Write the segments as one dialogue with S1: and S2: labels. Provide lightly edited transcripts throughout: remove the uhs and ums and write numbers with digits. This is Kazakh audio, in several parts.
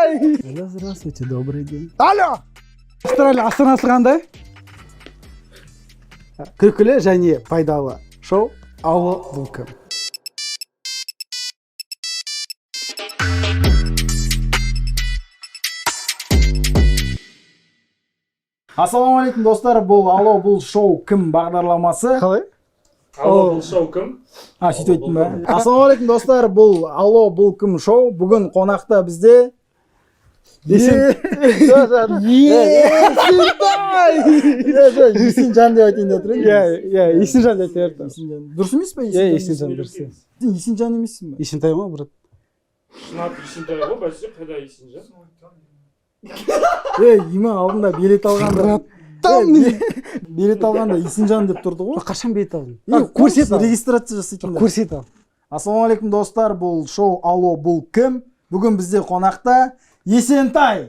S1: Алло, здравствуйте, добрый день. Алло! Австралия астанасы қандай? Күлкілі және пайдалы шоу Алло, бұл кім? Ассалаумағалейкум достар, бұл Алло, бұл шоу кім бағдарламасы. Қалай?
S2: Алло, бұл шоу кім?
S1: Сөйтіп айттым ба? Ассалаумағалейкум достар, бұл Алло, бұл кім шоу. Бүгін қонақта бізде Есенжан деп айтайын деп тұрмын.
S3: Есенжан деп айтайын.
S1: Дұрыс емес па?
S3: Есенжан дұрыс.
S1: Сен Есенжан емессің ба?
S3: Есентай ма, брат?
S2: Шынат Есентай ғой, бәсе қайда Есенжан?
S1: Иман алдында билет алғанда. Билет алғанда Есенжан деп тұрды ғой.
S3: Қашан билет алдың?
S1: Көрсет, регистрация жасайтын.
S3: Көрсет ал.
S1: Ассалаумағалейкум достар, бұл шоу Алло, бұл кім? Бүгін бізде қонақта Есентай.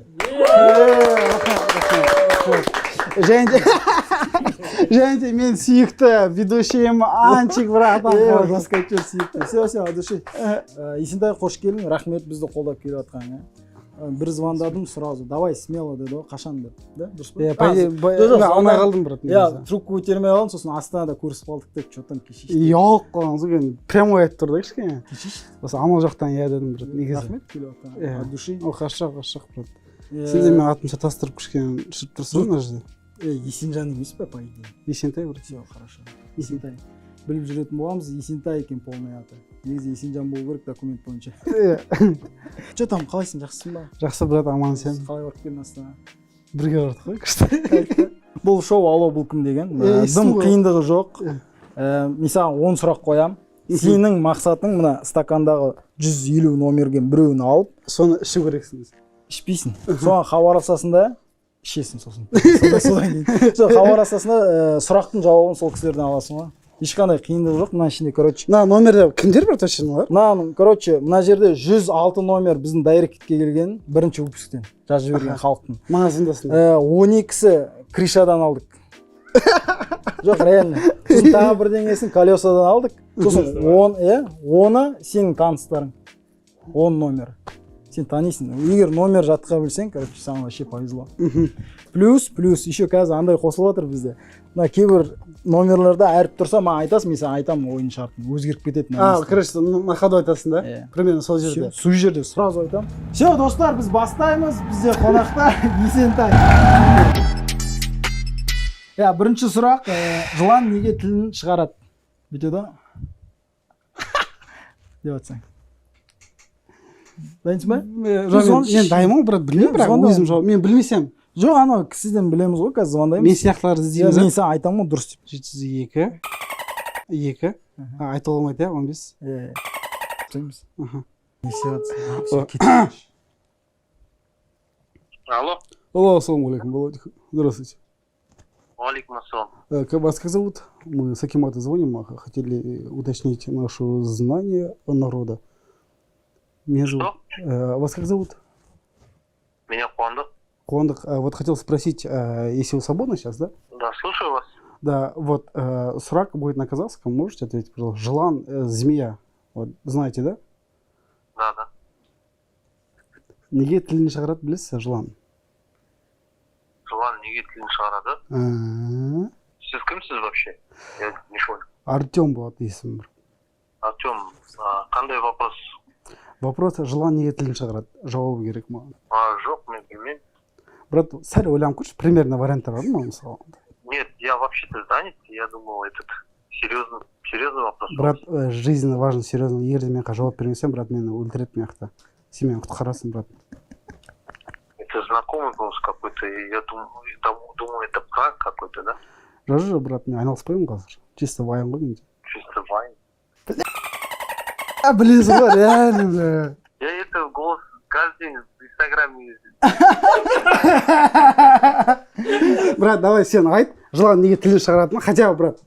S3: Және де мен сүйікті ведущием Анчик, брат.
S1: Раскачер сүйікті. Все, от души. Есентай, қош келдің. Рахмет бізді қолдап келіп жатқан. Бір звондадым сразу. Давай, смело деді ғой. Қашан деп. Дұрыс па?
S3: Алмай қалдым, брат.
S1: Трубку көтермей қалдым, сосын Астанада көрісіп қалдық деп, что там кешеш.
S3: Ұялып қалғансыз екен. Прямой айтып тұрды кішкене. Осы амал жоқтан иә дедім, брат.
S1: Рахмет келіп жатқан. От души.
S3: Ол қашақ, брат. Сен де мен атым шатастырып кішкене шырып тұрсың мына жерде.
S1: Есенжан емес па, по идее?
S3: Есентай, брат.
S1: Все, хорошо. Есентай. Біліп жүретін боламыз, Есентай екен полный аты. Негізі Есенжан болу керек документ бойынша. Че там, қалайсың, жақсысың ба?
S3: Жақсы, брат, аман сен.
S1: Қалай барып келдің Астана?
S3: Бірге бардық қой, күшті.
S1: Бұл шоу Алло, бұл кім деген. Дым қиындығы жоқ. Мен саған 10 сұрақ қоям. Сенің мақсатың мына стакандағы 150 номерген біреуін алып,
S3: соны ішу керексің.
S1: ішпейсің. Соған хабарласасың да, ішесің сосын. Содан кейін. Хабарласасың да, сұрақтың жауабын сол кісілерден аласың ғой. Ешқандай қиындығы жоқ. Мына ішінде, короче.
S3: Мына номерде кімдер бар точно?
S1: Мына жерде 106 номер біздің дайректке келген бірінші выпусктен жазып жіберген халықтың.
S3: Магазиндасың.
S1: 12-сі Кришадан алдық. Жоқ, реально. Сосын тағы бірдеңесін колесадан алдық. Сосын 10-ы сенің таныстарың. 10 номер. Сен танисың. Егер номер жатқа білсең, короче, саған вообще повезло. Плюс, еще қазір андай қосылып жатыр бізде. Мына кейбір номерлерде әріп тұрса, маған айтасың, мен саған айтамын ойын шартын. Өзгеріп кететін.
S3: Короче, на ходу айтасың да? Примерно сол жерде.
S1: Сол жерде сразу айтамын. Все, достар, біз бастаймыз. Бізде қонақта Есентай. Бірінші сұрақ, жылан неге тілін шығарады? Бүйтеді? Деп атсаң. Дайынсың ба?
S3: Мен дайымын, брат, білмеймін, бірақ өзім жауап. Мен білмесем.
S1: Жоқ, анау кісіден білеміз ғой, қазір звондаймыз.
S3: Мен сияқтыларды іздейміз.
S1: Мен саған айтамын ғой, дұрыс деп.
S3: 702. Айта алмайды, 15.
S1: Тұраймыз.
S2: Алло.
S3: Алло, ассалаумалейкум, Володя. Здравствуйте.
S2: Валейкум ассалам.
S3: Вас как зовут? Мы с Акимата звоним, хотели уточнить наше знание народа. Меня зовут. Вас как зовут?
S2: Меня Қуандық.
S3: Қуандық, вот хотел спросить, если вы свободны сейчас, да?
S2: Да, слушаю вас.
S3: Да, вот сұрақ будет на казахском, можете ответить, пожалуйста? Жылан, змея, вот, знаете, да?
S2: Да.
S3: Неге тілін шығарады, білесіз, жылан?
S2: Жылан неге тілін шығарады? Сіз кімсіз вообще? Я не понял.
S3: Артем болады есімім.
S2: Артем, қандай вопрос?
S3: Вопрос, жылан неге тілін шығарады? Жауабы керек маған.
S2: Жоқ, мен білмеймін.
S3: Брат, сәл ойланып көрші, примерно варианттар бар ма мысалы?
S2: Нет, я вообще-то занят, я думал, этот серьезный вопрос.
S3: Брат, жизненно важно, серьезно. Егер де мен жауап бермесем, брат, мені өлтіреді мияқта. Сен мені құтқарасың, брат.
S2: Это знакомый голос какой-то, я думаю, это пранк какой-то, да?
S3: Жоқ, брат, мен айналыспаймын қазір. Чисто вайын ғой менде.
S2: Чисто вайн.
S3: Білесің ғой, реально, бля.
S2: Я этот голос каждый день в Инстаграме ездит.
S3: Брат, давай сен айт, жылан неге тілін шығаратыны, хотя бы, брат,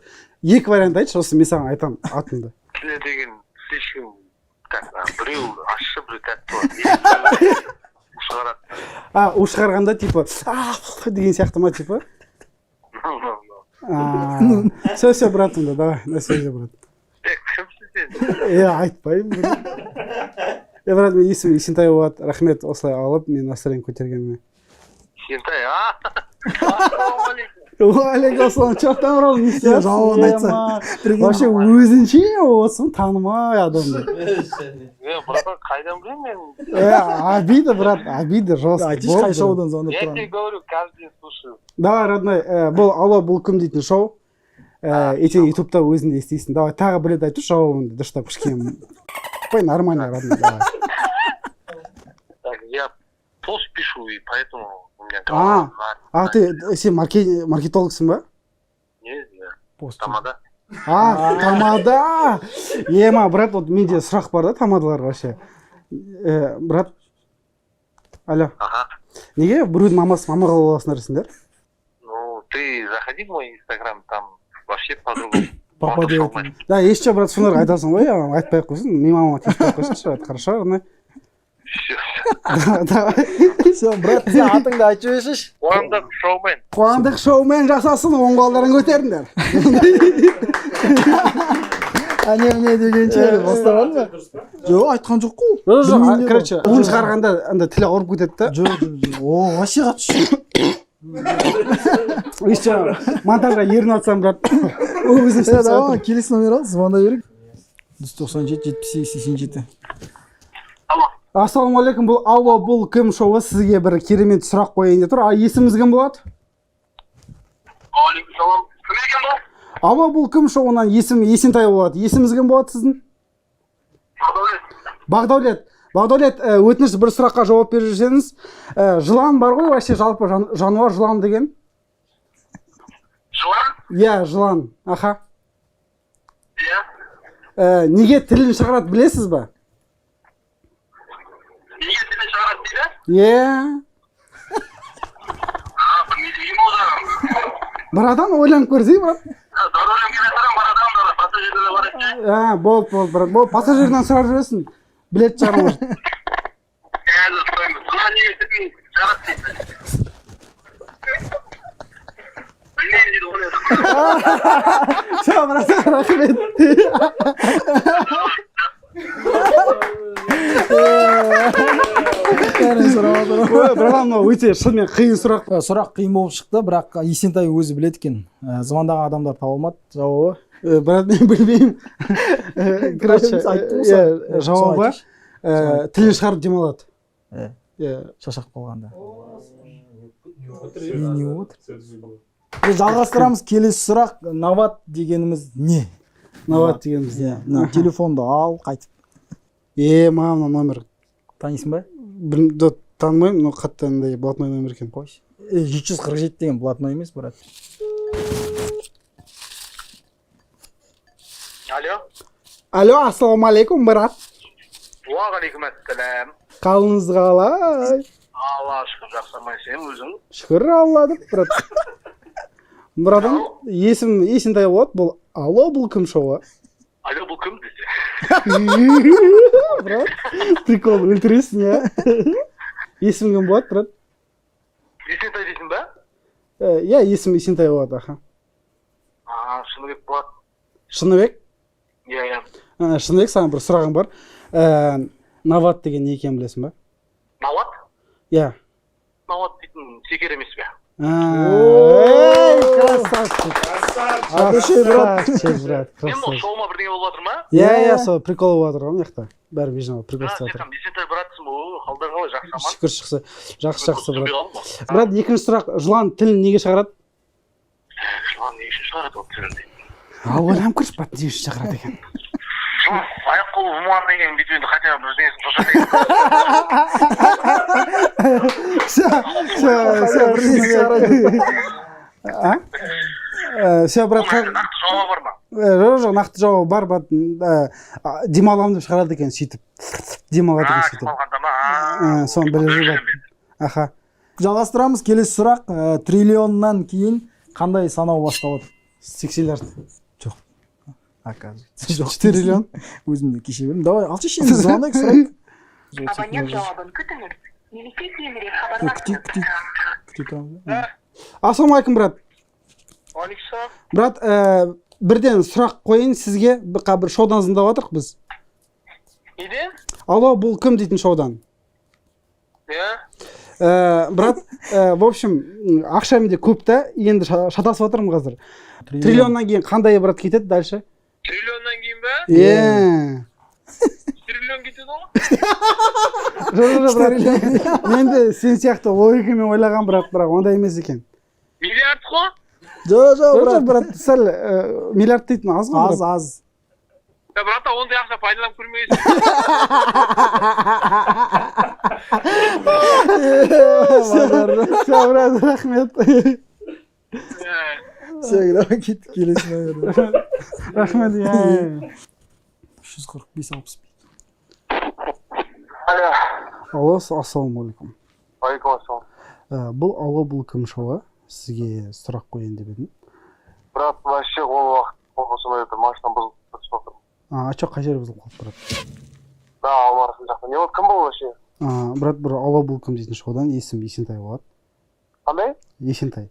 S3: екі вариант айтшы, осы мен саған айтамын атымды.
S2: Тілі деген слишком, біреу ащы, біреу тәтті бар.
S3: У шығарғанда, типа, деген сияқты ма, типа? Все, братымда, давай, на связи, брат.
S2: Кімсіз сен?
S3: Айтпаймын. брат, мен есімім Есентай болады. Рахмет осылай алып, мен настроение көтергеніме.
S2: Есентай, ассалаумағалейкум.
S3: Уағалейкум, что там, брат, не істейсің?
S1: Жауабын айтса.
S3: Вообще өзінше осың танымай адамды.
S2: Братан, қайдан білемін мен?
S3: Обида, брат, обида, жестко.
S1: Айтыш қай шоудан звондап
S2: Я тебе
S1: тұрған.
S2: говорю, каждый день слушаю.
S3: Давай, родной, бұл алло, бұл кім дейтін шоу. Ертең ютубта өзіңде естейсің. Давай, тағы бір рет айтшы жауабыңды дұрыстап кішкене. Қой, нормально, родной, давай.
S2: Так, я пост пишу, и поэтому у меня голова
S3: Сен маркетологсың ба?
S2: не, тамада.
S3: Тамада! Ема, брат, вот менде сұрақ бар да тамадалар вообще. Брат, алло,
S2: Ага.
S3: неге біреудің мамасы мама қылып аласыңдар дейсіңдер?
S2: Ну, ты заходи в мой инстаграм, там вообще по-другому.
S1: Папа дейтін.
S3: Да, еще, брат, сондарға айтасың ғой, айтпай ақ қойсын, мен мамама тиіспей ақ қойсыншы, брат, хорошо, родной?
S2: Все.
S3: Давай.
S1: Все, брат, сен атыңды айтып жіберші.
S2: Қуандық шоумен.
S3: Қуандық шоумен жасасын, оң қолдарын көтеріңдер.
S1: Не дегенше бастаған ба? Жоқ, айтқан жоқ қой.
S3: Жоқ, короче, уын шығарғанда анда тілі ауырып кетеді да.
S1: Жоқ. О, вообще қатшы.
S3: Еще монтажға ерін атсам, брат. Өзім істеп
S1: Давай, келесі номер ал, звондай берейік. 197-78-87.
S2: Алло.
S3: Ассалаумағалейкум, бұл алло, бұл кім шоуы, сізге бір керемет сұрақ қояйын деп тұр. Есіміңіз кім болады?
S2: Алейкум салам. Кім екен бұл?
S3: Алло, бұл кім шоуынан есім Есентай болады. Есіміңіз кім болады сіздің?
S2: Бақдәулет.
S3: Бағдәулет, өтініш бір сұраққа жауап беріп жүрсеңіз, жылан бар ғой, вообще жалпы жануар жылан деген?
S2: Жылан?
S3: Иә, жылан. Аха.
S2: Иә.
S3: Неге тілін шығарады білесіз ба?
S2: Неге тілін шығарады дейді?
S3: Иә.
S2: Білмейді ол жағын.
S3: Брадан ойланып көрсей, брат.
S2: Доролем келе тұрам, барадам, пассажирді бар екен.
S3: Болды, брат. Бол пассажирдан сұрап жүресің. Билет шығару.
S2: Жылан неге тілін шығарады дейді. Білмейді дейді оны.
S3: Все, брат, рахмет. Братан, мынау өте шынымен қиын сұрақ.
S1: Сұрақ қиын болып шықты, бірақ Есентай өзі біледі екен. Звондаған адамдар таба алмады жауабы.
S3: Брат, мен білмеймін. Короче, жауабы тілін шығарып демалады.
S1: Шашақ қалғанда. Не отыр? Жалғастырамыз. Келесі сұрақ. Нават дегеніміз не?
S3: Нават дегеніміз не?
S1: Телефонды ал, қайтып.
S3: Мамна номер.
S1: Танисың ба?
S3: Танымаймын, но қатты андай блатной номер екен.
S1: Қойшы. 747 деген блатной емес, брат.
S3: Алло, ассалаумағалейкум, брат.
S2: Уағалейкум ассалам.
S3: Қалыңыз қалай?
S2: Алла шүкір, жақсармай сен өзің.
S3: Шүкір Алладық, брат. Братым, есім Есентай болады, бұл алло, бұл кім шоуы?
S2: Алло, бұл кім десе?
S3: Брат, прикол, өлтіресің, я. Есім кім болады, брат?
S2: Есентай дейсің ба?
S3: Я, есім Есентай болады, аха.
S2: Шыныбек болады.
S3: Шыныбек?
S2: Иә.
S3: Шыныбек, саған бір сұрағым бар. Нават деген не екенін білесің ба?
S2: Нават?
S3: Иә.
S2: Нават дейтін секер емес бе?
S3: Красавчик. Красавчик, брат.
S2: Мен ол шоуыма бірдеңе болып жатыр ма?
S3: Иә, сол прикол болып жатыр ғой, мыяқта. Бәрі бейжан прикол істеп жатыр.
S2: Есентай братсың ба? Қалдар қалай, жақсы аман?
S3: Шүкір шықсы. Жақсы, брат. Брат, екінші сұрақ, жылан тілін неге шығарады?
S2: Жылан не үшін шығарады ол тілін?
S3: Ойланып көрші, брат, не үшін шығарады екен?
S2: Аяқ қолы ұман деген бүйтуінде хотя бы бірдеңесін
S3: Все, брат,
S2: нақты жауабы бар ма?
S3: жоқ, нақты жауабы бар, брат. Демаламын деп шығарады екен, сөйтіп. Демалады екен, сөйтіп.
S2: Демалғанда ма?
S3: Соны біле жүріп. Аха.
S1: Жалғастырамыз. Келесі сұрақ. Триллионнан кейін қандай санау басталады?
S3: 80-лер.
S1: Жоқ. Оказывается.
S3: 4 триллион.
S1: Өзімді кеше білдім. Давай, алшы енді звондайық, сұрайық.
S4: Абонент жауабын күтіңіз. Немесе кейінірек хабарласыңыз.
S1: Күте тұрамыз.
S3: Ассалаумағалейкум, брат.
S2: Александр.
S3: Брат, бірден сұрақ қойын сізге. Бір шоудан звондап жатырық біз.
S2: Неден?
S3: Алло, бұл кім дейтін шоудан. Брат, в общем, ақшам де көп та, енді шатасып отырмын қазір. Триллионнан кейін қандай брат кетеді дальше?
S2: Триллионнан кейін ба? Триллион кетеді ғой?
S3: Жоқ, брат. Мен де сен сияқты логикамен ойлаған бірақ ондай емес екен.
S2: Миллиард қой?
S1: Жоқ,
S3: брат, сәл миллиард дейтін аз ғой.
S1: аз.
S2: Брат, ондай ақша пайдаланып көрмейсің.
S3: Все, брат, рахмет.
S1: Все, давай кеттік келесі номерді.
S3: Рахмет,
S1: 345-65.
S3: Алло, ассалаумағалейкум.
S2: Алейкумассалам.
S3: Бұл алло, бұл кім шоуы? Сізге сұрақ қояйын деп едім.
S2: Брат, вообще ол уақыт қоқысымда машина бұзылып тұрып отыр.
S3: Чо, қай жері бұзылып қалды, брат?
S2: Да, Алмарасан жақта. Не болды, кім бұл вообще?
S3: Брат, бір алло, бұл кім дейтін шоудан есім Есентай болады.
S2: Қандай?
S3: Есентай.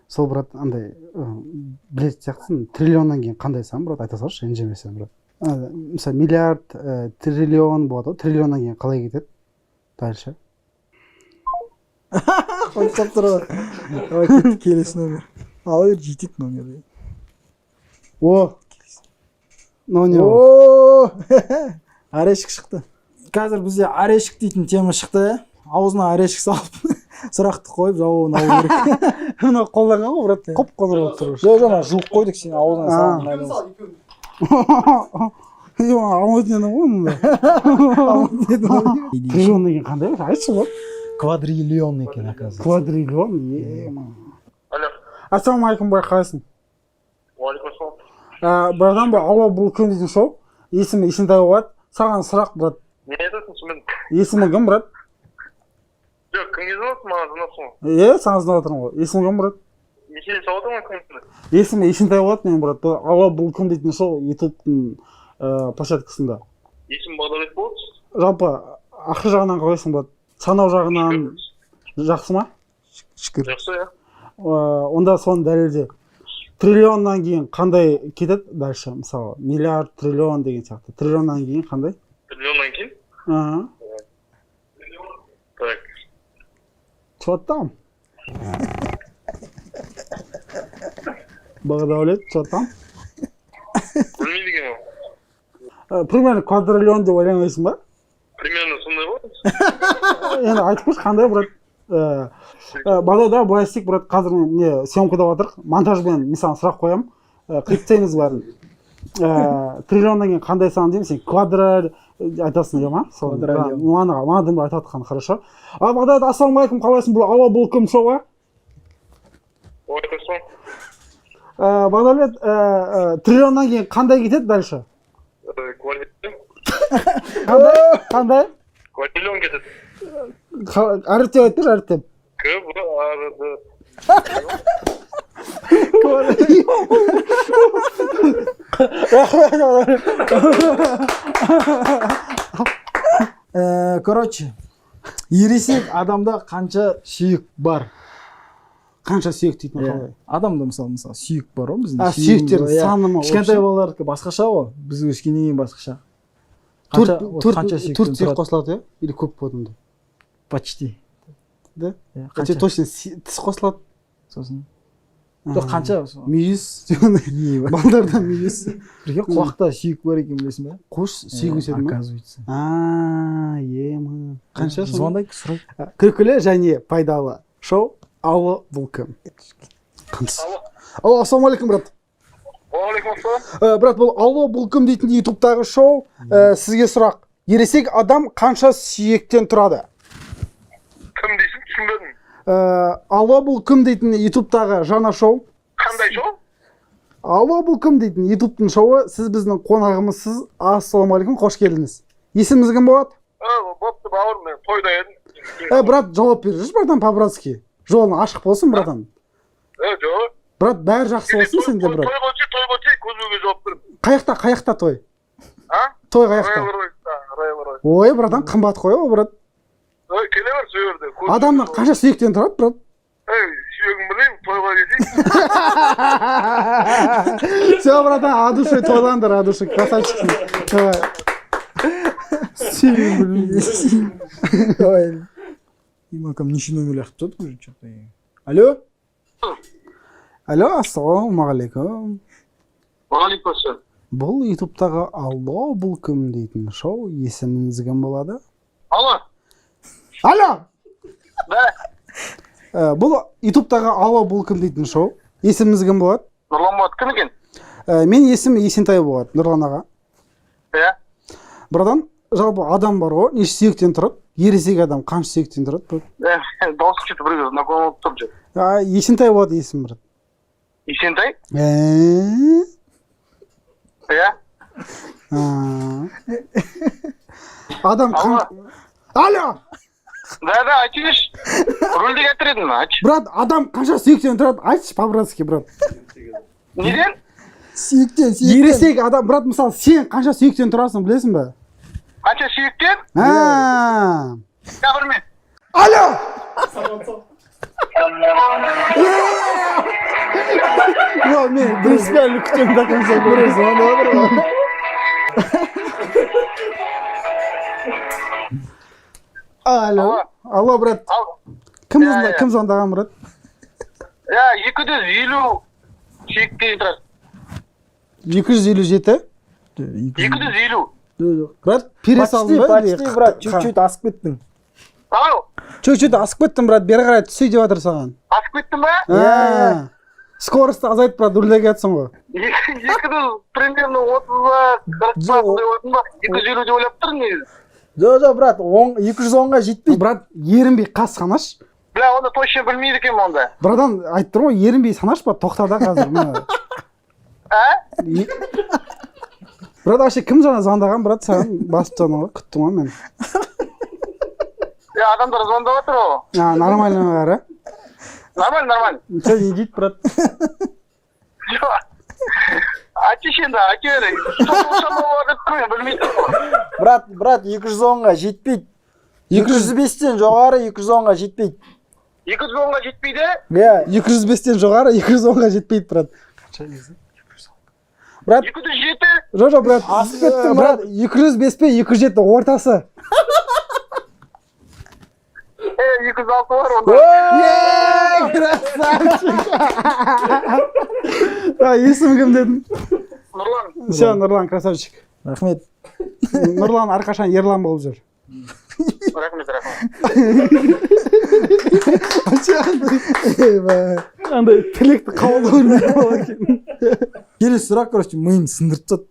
S3: Сол, брат, андай, білет сияқтысың, триллионнан кейін қандай сан, брат, айта салшы, ренжімесең, брат. Мысалы, миллиард, триллион болады, триллионнан кейін қалай кетеді? Дальше.
S1: Қойсап тұр ғой. Давай кеттік келесі номер. Ала бер, жетеді номер. Орешек шықты. Қазір бізде орешек дейтін тема шықты. Аузына орешек салып, сұрақты қойып, жауабын алу керек.
S3: Мына қолданған ғой, брат, қоп қондырып отырып.
S1: Жоқ, жуық қойдық сен аузына салып.
S3: Алмайтын едім ғой мұнда. Триллион деген қандай? Айтшы ғой.
S1: Квадриллион екен, оказывается.
S3: Квадриллион?
S2: Алло.
S3: Ассалаумағалейкум, бай, қалайсың?
S2: Уалейкумассалам.
S3: Братан, алло, бұл кім дейтін шоу? Есімі Есентай болады. Саған сұрақ, брат.
S2: Не айтасың сен?
S3: Есімі кім, брат?
S2: Жоқ, кімге звондасың, маған звондасың ғой?
S3: Саған звондап отырмын ғой. Есімі кім, брат?
S2: Есентай сау отырмын кімсің?
S3: Есімі Есентай болады мен, брат. Алло, бұл кім дейтін шоу ютубтың площадкасында.
S2: Есім Бағдәулет болды?
S3: Жалпы, ақша жағынан қалайсың, брат? Санау жағынан жақсы ма?
S1: Шүкір.
S2: Жақсы, иә.
S3: Онда соны дәлелде. Триллионнан кейін қандай кетеді дальше? Мысалы, миллиард, триллион деген сияқты. Триллионнан кейін қандай?
S2: Триллионнан кейін? Так.
S3: Что там? Бағдәулет, что там?
S2: Білмейді екен ол.
S3: Примерно квадриллион деп ойлаймайсың ба?
S2: Примерно сондай ғой.
S3: Енді айтып көрші қандай, брат? Бағдәулет, былай істейік, брат, қазір не съемкада отырық, монтажбен мысалы сұрақ қоямын, қиптаймыз бәрін. Триллионнан кейін қандай сан деймін, сен квадриллион айтасың, иә ма?
S1: Квадриллион.
S3: Маған дым айтып жатқан, хорошо. Бағдәулет, ассалаумағалейкум, қалайсың? Бұл алло, бұл кім шоуы?
S2: Уалейкумассалам.
S3: Бағдәулет, триллионнан кейін қандай кетеді дальше? Қандай?
S2: Квадриллион кетеді.
S3: Әріптеп айтып берші, әріптеп.
S1: Короче, ересек адамда қанша сүйек бар?
S3: Қанша сүйек дейтін қалай?
S1: Адамда мысалы сүйек бар ғой біздің.
S3: Сүйектер саны ма?
S1: Кішкентай балалардікі басқаша ғой, біз өскеннен кейін басқаша.
S3: Төрт сүйек қосылады, иә? Или көп болады?
S1: Почти.
S3: Да? Точно тіс қосылады.
S1: Сосын. Қанша?
S3: Мүйіз. Балдардан мүйіз.
S1: Бірге құлақта сүйек бар екен білесің бе?
S3: Қош сүйек өседі ма?
S1: Оказывается.
S3: Ема. Қанша?
S1: Звондайық, сұрайық.
S3: Күлкілі және пайдалы шоу «Алло, бұл кім?» Алло, ассалаумағалейкум, брат.
S2: Уалейкумассалам.
S3: Брат, бұл «Алло, бұл кім?» дейтін ютубтағы шоу. Сізге сұрақ. Ересек адам қанша сүйектен тұрады?
S2: Кім дейсің? Түсінбедім.
S3: «Алло, бұл кім?» дейтін ютубтағы жаңа шоу.
S2: Қандай шоу?
S3: «Алло, бұл кім?» дейтін ютубтың шоуы. Сіз біздің қонағымызсыз. Ассалаумағалейкум, қош келдіңіз. Есіміңіз кім болады?
S2: Бопты бауырым, мен тойда едім.
S3: Брат, жауап беріңізші, братан, по-братски. Жолың ашық болсын, братан.
S2: Жоқ.
S3: Брат, бәрі жақсы болсын сенде, брат.
S2: Той қойшы, көзбөге жауап беріп.
S3: Қаяқта той? Той қаяқта?
S2: Райлар.
S3: Ой, братан, қымбат қой, о, брат.
S2: Келе бер сөйерді.
S3: Адамның қанша сүйектен тұрады, брат?
S2: себебін білмеймін, тойға келсек.
S3: Все, братан, от души тойландыр, от души, красавчиксың. Давай.
S1: Давай. Имакам неше номер ақтып жатыр уже что-то. Алло?
S3: Алло, ассалаумағалейкум.
S2: Уағалейкум ассалам.
S3: Бұл ютубтағы алло бұл кім дейтін шоу, есіміңіз кім болады?
S2: Алло.
S3: Алло!
S2: Да.
S3: Бұл ютубтағы алло бұл кім дейтін шоу, есіміңіз кім болады?
S2: Нұрлан болады, кім екен?
S3: Мен есім Есентай болады, Нұрлан аға.
S2: Иә.
S3: Братан, жалпы адам бар ғой, неше сүйектен тұрады? Ересек адам қанша сүйектен тұрады?
S2: Дауысы что-то біреу знакомый болып тұр жүр.
S3: Есентай болады есім, брат.
S2: Есентай?
S3: Иә. Адам Алло!
S2: Да, айтыңызшы. Рөлдегі актер едің ма? Айтшы.
S3: Брат, адам қанша сүйектен тұрады? Айтшы по-братски, брат.
S2: Неден?
S1: Сүйектен.
S3: Ересек адам, брат, мысалы, сен қанша сүйектен тұрасың, білесің бе?
S2: Қанша сүйектен?
S3: Я
S2: білмеймін.
S3: Алло! Мен принципиально күтемін до конца көресің, ана бар ғой. Алло, алло, брат. Кім звондаған, брат?
S2: 250 сүйектен тұрады.
S3: 257?
S2: 250.
S3: Брат, пере салдың ба?
S1: Почти, брат, чуть-чуть асып кеттің.
S2: Ау,
S3: Чуть-чуть асып кеттім, брат, бері қарай түсей деп жатыр саған.
S2: асып кеттің ба?
S3: Скорості азайт, брат, үрлеге жатсың ғой.
S2: 200 примерно 30-ға 40-ға құдай өтін ба? 250 деп ойлап тұр негізі.
S1: Жоқ, брат, 210-ға жетпейді.
S3: Брат, ерінбей қас санаш.
S2: Бля, онда точно білмейді екен онда.
S3: Братан, айтып тұрмын ғой, ерінбей санаш ба? Тоқта да қазір. Брат, вообще кім жаңа звондаған, брат, саған басып тұрмын ғой, күттім ғой мен.
S2: Адамдар звондап отыр ғой.
S3: Нормально бәрі.
S2: Нормально.
S3: Че не дейді, брат?
S2: Айтшы енді, айта бер. Білмейді.
S1: Брат, 210-ға жетпейді. 205-тен жоғары 210-ға жетпейді.
S2: 210-ға жетпейді?
S3: 205-тен жоғары 210-ға жетпейді, брат. Брат,
S2: 207?
S3: жоқ, брат.
S1: Асып кеттің,
S3: брат. 205 пе 207 ортасы.
S2: 206 бар онда.
S3: Красавчик! Есім кім дедің?
S2: Нұрлан.
S3: Все, Нұрлан, красавчик.
S1: Рахмет.
S3: Нұрлан әрқашан Ерлан болып жүр.
S2: Рахмет.
S3: Андай тілекті қабылдау білмейді бала екен.
S1: Келесі сұрақ, короче, миым сындырып тастады.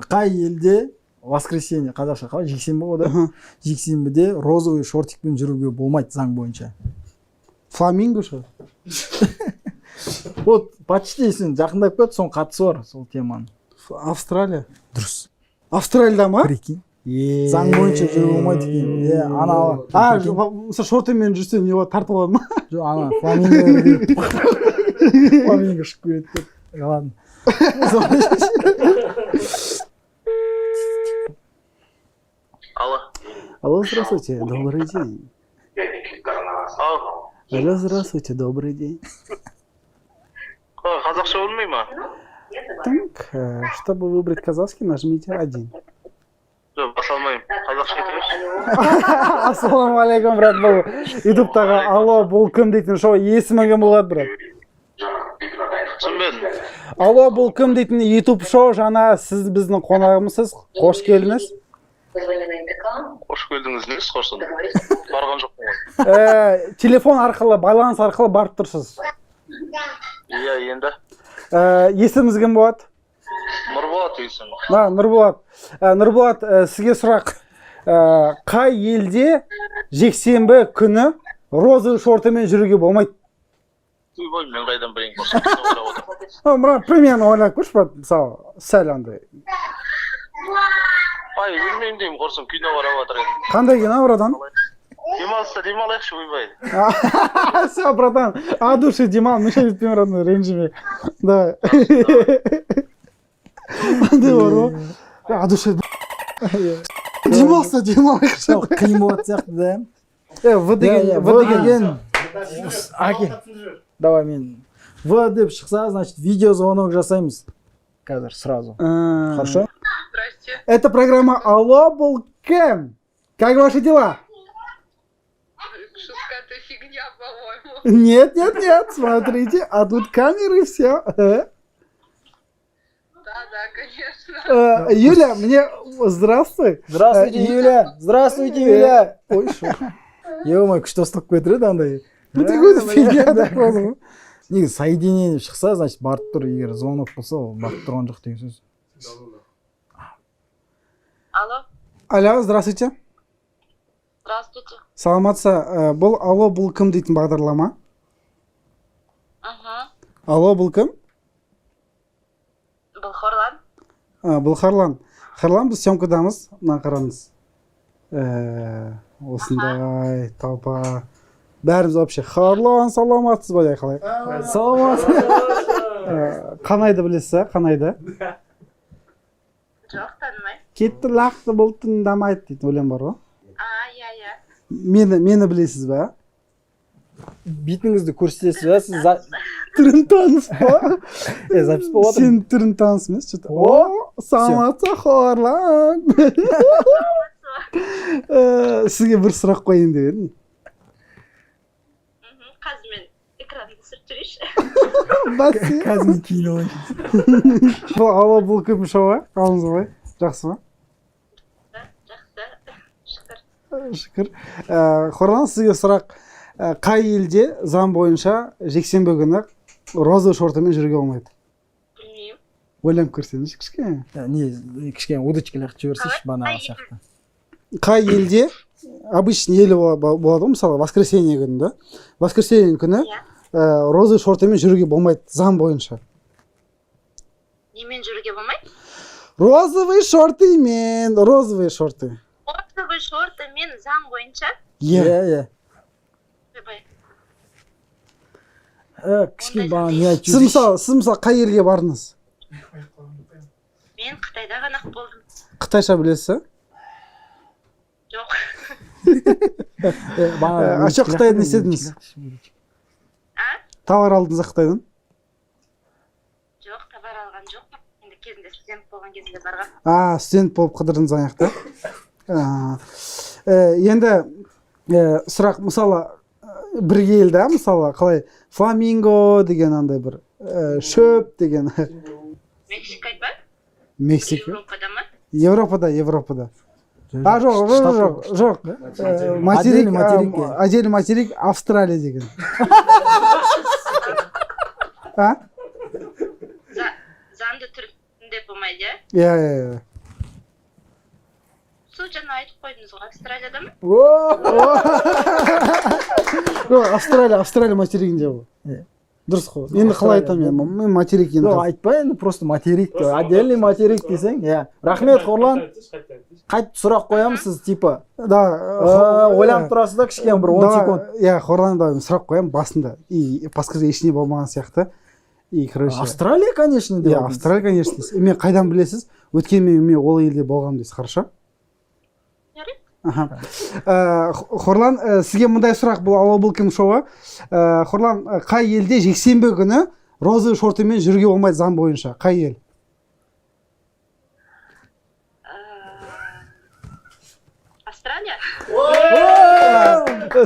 S1: Қай елде воскресенье, қазақша қалай, жексенбі ғой да? Жексенбіде розовый шортикпен жүруге болмайды заң бойынша.
S3: Фламинго ше?
S1: Вот, почти сен жақындап кетті, соның қатысы бар сол теманың.
S3: Австралия.
S1: Дұрыс.
S3: Австралияда ма?
S1: Прикинь. Заң бойынша жүруге болмайды екен. Ана.
S3: Мысалы шортымен жүрсең не болады, тартып алады ма?
S1: Жоқ, ана фламинго шығып келеді деп. Ладно.
S3: Алло, здравствуйте, добрый день. Алло, здравствуйте, добрый день.
S2: Қазақша білмей ма?
S3: Так, чтобы выбрать казахский, нажмите 1.
S2: Жоқ, баса алмаймын. Қазақша айтыңызшы.
S3: Ассалаумағалейкум, брат, бұл ютубтағы алло, бұл кім дейтін шоу, есімі кім болады, брат?
S2: Түсінбедім.
S3: Алло, бұл кім дейтін ютуб шоу, жаңа сіз біздің қонағымызсыз, қош келдіңіз.
S2: Қош келдіңіз, неңіз қорсын? Барған жоқпын ғой.
S3: Телефон арқылы, байланыс арқылы барып тұрсыз.
S2: Иә, енді.
S3: Есіміңіз кім болады?
S2: Нұрболат есім.
S3: Нұрболат. Нұрболат, сізге сұрақ. Қай елде жексенбі күні розовый шортымен жүруге болмайды?
S2: Ой, мен қайдан білейін қорсын, кино қарап отырмын.
S3: Примерно ойлап көрші, брат, мысалы, сәл андай.
S2: Ай, білмеймін деймін қорсын, кино қарап отыр едім.
S3: Қандай кино, братан?
S2: Демалыста демалайықшы, ойбай.
S3: Все, братан, от души демал, мешай етпеймін, братан, ренжіме. Давай. Андай бар ғой. От души демалса демалайықшы.
S1: Қиын болады сияқты да.
S3: В деген
S1: Аки, давай мен В деп шықса, значит, видеозвонок жасаймыз. Қазір сразу. Хорошо?
S4: Здрасте.
S3: Это программа «Алло, был кем? Как ваши дела?»
S4: Что какая-то фигня, по-моему.
S3: Нет, смотрите, а тут камеры, все.
S4: Да, конечно.
S3: Юля, мне... Здравствуй.
S1: Здравствуйте, Юля. Здравствуйте, Юля. Ой, шо. Ё-моё, күшті ұстап кетіреді андай.
S3: Ну ты какой-то фигня такой.
S1: Негізі соединение шықса, значит, барып тұр. Егер звонок болса, ол барып тұрған жоқ деген сөз.
S4: Алло.
S3: Алло, здравствуйте.
S4: Здравствуйте.
S3: Саламатса, бұл «Алло, бұл кім» дейтін бағдарлама. Алло, бұл кім?
S4: Бұл Хорлан.
S3: Бұл Харлан. Харлан, біз съемкадамыз. Мына қараңыз. Осындай толпа. Бәріміз вообще Харлан, саламатсыз ба деп қалай?
S1: Саламатсыз.
S3: Қанайды білесіз, а? Қанайды?
S4: Жоқ, танымай.
S3: Кетті лақты бұл тыңдамайды дейтін өлең бар ғой.
S4: Иә.
S3: Мені білесіз ба?
S1: Бетіңізді көрсетесіз ба? Сіз
S3: Түрін таныс ба?
S1: запись болып отыр.
S3: Сен түрін таныс емес, что-то. О, саламатса Хорлан. Сізге бір сұрақ қойын деп едім.
S4: Қазір мен экранды түсіріп жүрейінші.
S3: Бәсе.
S1: Қазір кейін олайын.
S3: Бұл «Алло, бұл кім» шоуы. Қалыңыз қалай? Жақсы ма?
S4: Жақсы.
S3: Шүкір. Хорлан, сізге сұрақ. Қай елде заң бойынша жексенбі күні розовый шортымен жүруге болмайды?
S4: Білмеймін.
S3: Ойланып көрсеңізші кішкене.
S1: Не, кішкене удочкалар жіберсейші банағы сияқты.
S3: Қай елде обычный елі болады, мысалы, воскресенье күні, да? Воскресенье күні розовый шортымен жүруге болмайды заң бойынша.
S4: Немен жүруге болмайды?
S3: Розовый шортымен, розовый шорты.
S4: Розовый шортымен заң бойынша?
S1: Иә. Кішкене бана не айтып
S3: Сіз мысалы қай елге бардыңыз?
S4: Мен Қытайда ғана болдым.
S3: Қытайша білесіз?
S4: Жоқ.
S3: Ашық Қытайда не істедіңіз? Товар алдыңыз Қытайдан?
S4: Жоқ, товар алған жоқ. Енді кезінде студент болған кезінде барған.
S3: Студент болып қыдырдыңыз аяқта. Енді сұрақ, мысалы, бір елді, мысалы, қалай фламинго деген андай бір шөп деген.
S4: Мексика айтпа?
S3: Мексика.
S4: Европада ма?
S3: Европада. Жоқ. Отдельный материк Австралия деген.
S4: Заңды түрінде болмайды,
S3: Иә.
S4: Сол жаңа айтып қойдыңыз ғой, Австралияда ма?
S3: Австралия материгінде бұл. Дұрыс қой. Енді қалай айтам мен материк енді.
S1: Айтпа енді, просто материк. Отдельный материк десең. Рахмет, Хорлан. Қайтып сұрақ қоямыз сіз, типа. Ойланып тұрасыз да кішкене бір 10 секунд.
S3: Хорлан, сұрақ қоям басында. И паскада ешіне болмаған сияқты. И, короче.
S1: Австралия, конечно, деп.
S3: Австралия, конечно. Мен қайдан білесіз? Өткен мен ол елде болғам дейсіз, хорошо? Хорлан, сізге мұндай сұрақ, бұл «Алло, бұл кім» шоуы. Хорлан, қай елде жексенбі күні розовый шортымен жүруге болмайды заң бойынша? Қай ел?
S4: Австралия?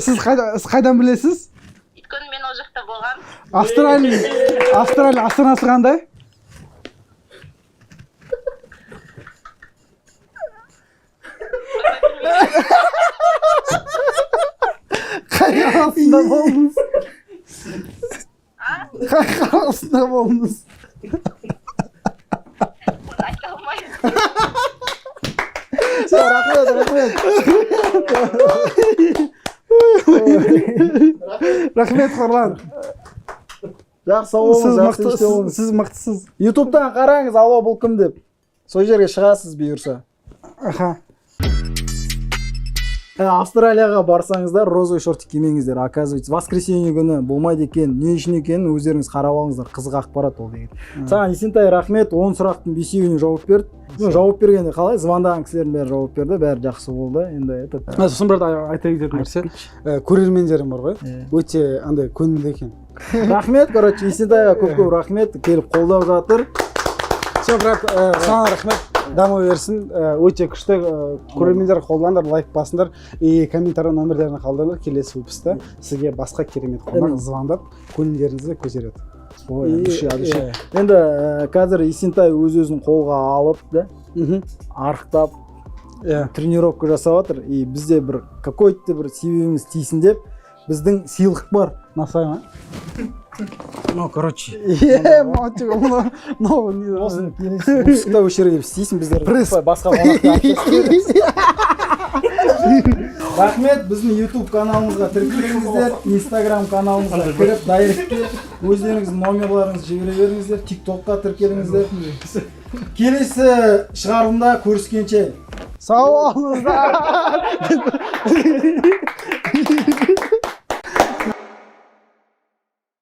S3: Сіз қайдан білесіз?
S4: Өйткені мен ол жақта болғам.
S3: Австралия астанасы қандай? Қай қаласында болдыңыз? Қай қаласында болдыңыз?
S4: Оны айта алмаймын.
S3: Рахмет, Хорлан.
S1: Жақсы болыңыз,
S3: сіз мықтысыз.
S1: Ютубтан қараңыз «Алло, бұл кім» деп. Сол жерге шығасыз бұйырса. Австралияға барсаңыздар розовый шортик кимеңіздер. Оказывается, воскресенье күні болмайды екен. Не үшін екенін өздеріңіз қарап алыңыздар. Қызық ақпарат ол деген. Саған Есентай рахмет. 10 сұрақтың 5-еуіне жауап берді. Жауап бергенде қалай? Звондаған кісілердің бәрі жауап берді. Бәрі жақсы болды. Енді
S3: сосын бір айта кететін нәрсе, көрермендерім бар ғой. Өте андай көңілді екен.
S1: Рахмет, короче, Есентайға көп рахмет. Келіп қолдап жатыр.
S3: Все, брат, саған рахмет. Дамы берсін. Өте күшті көрермендер қолдаңдар, лайк басыңдар и комментарий номерлерін қалдырыңдар. Келесі выпуста сізге басқа керемет қонақ звондап көңілдеріңізді көтереді.
S1: Ой, душе. Енді қазір Есентай өз-өзін қолға алып, арықтап, тренировка жасап жатыр. И бізде бір какой-то бір себебіміз тиісін деп біздің сыйлық бар.
S3: Насай ма?
S1: Ну, короче.
S3: Осыны
S1: Выпускта өшер келіп істейсің, біздер басқа қонақта. Рахмет, біздің YouTube каналымызға тіркеліңіздер, Instagram каналымызға кіріп, дайректте өздеріңіздің номерларыңызды жібере беріңіздер, TikTokқа тіркеліңіздер. Келесі шығарылымда көріскенше
S3: сау болыңыздар.